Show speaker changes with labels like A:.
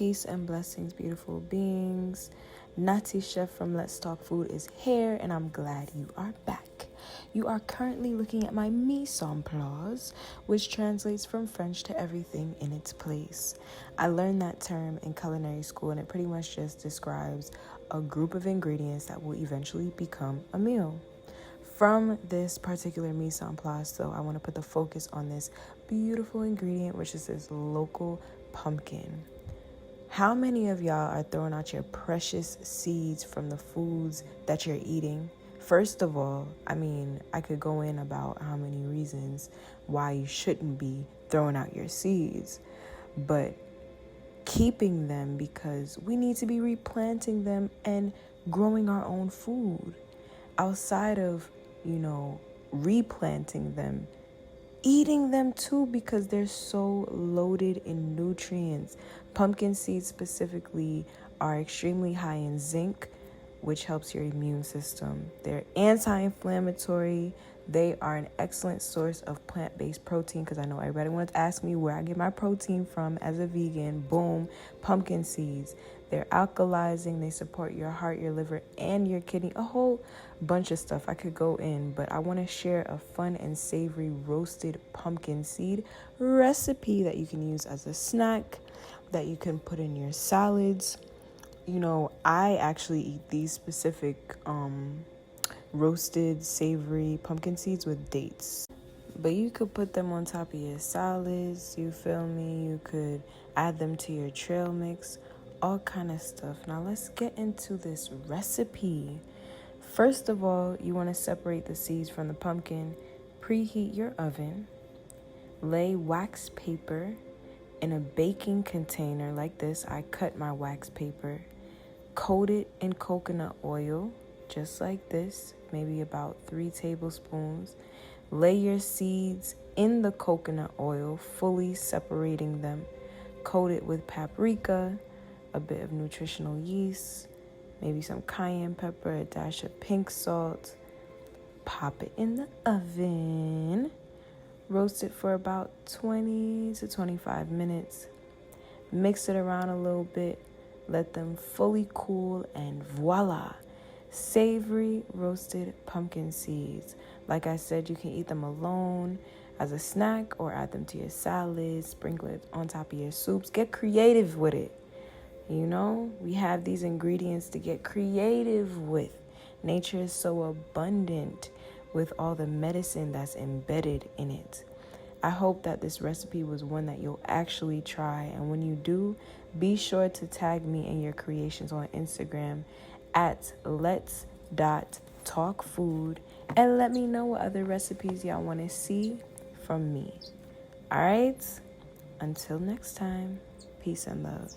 A: Peace and blessings, beautiful beings. Nati Chef from Let's Talk Food is here, and I'm glad you are back. You are currently looking at my mise en place, which translates from French to everything in its place. I learned that term in culinary school, and it pretty much just describes a group of ingredients that will eventually become a meal. From this particular mise en place, though, I want to put the focus on this beautiful ingredient, which is this local pumpkin. How many of y'all are throwing out your precious seeds from the foods that you're eating? First of all, I could go in about how many reasons why you shouldn't be throwing out your seeds, but keeping them because we need to be replanting them and growing our own food. Outside of, replanting them, eating them too, because they're so loaded in nutrients. Pumpkin seeds specifically are extremely high in zinc, which helps your immune system. They're anti-inflammatory. They are an excellent source of plant-based protein, because I know everybody wants to ask me where I get my protein from as a vegan. Boom, pumpkin seeds. They're alkalizing. They support your heart, your liver, and your kidney. A whole bunch of stuff I could go in, but I want to share a fun and savory roasted pumpkin seed recipe that you can use as a snack, that you can put in your salads. I actually eat these specific roasted savory pumpkin seeds with dates. But you could put them on top of your salads, you feel me? You could add them to your trail mix, all kind of stuff. Now let's get into this recipe. First of all, you want to separate the seeds from the pumpkin. Preheat your oven. Lay wax paper in a baking container like this. I cut my wax paper. Coat it in coconut oil, just like this, maybe about 3 tablespoons. Lay your seeds in the coconut oil, fully separating them. Coat it with paprika, a bit of nutritional yeast, maybe some cayenne pepper, a dash of pink salt. Pop it in the oven. Roast it for about 20 to 25 minutes. Mix it around a little bit. Let them fully cool, and voila, savory roasted pumpkin seeds. Like I said, you can eat them alone as a snack or add them to your salads, sprinkle it on top of your soups. Get creative with it. We have these ingredients to get creative with. Nature is so abundant with all the medicine that's embedded in it. I hope that this recipe was one that you'll actually try. And when you do, be sure to tag me in your creations on Instagram at lets.talkfood and let me know what other recipes y'all want to see from me. All right? Until next time, peace and love.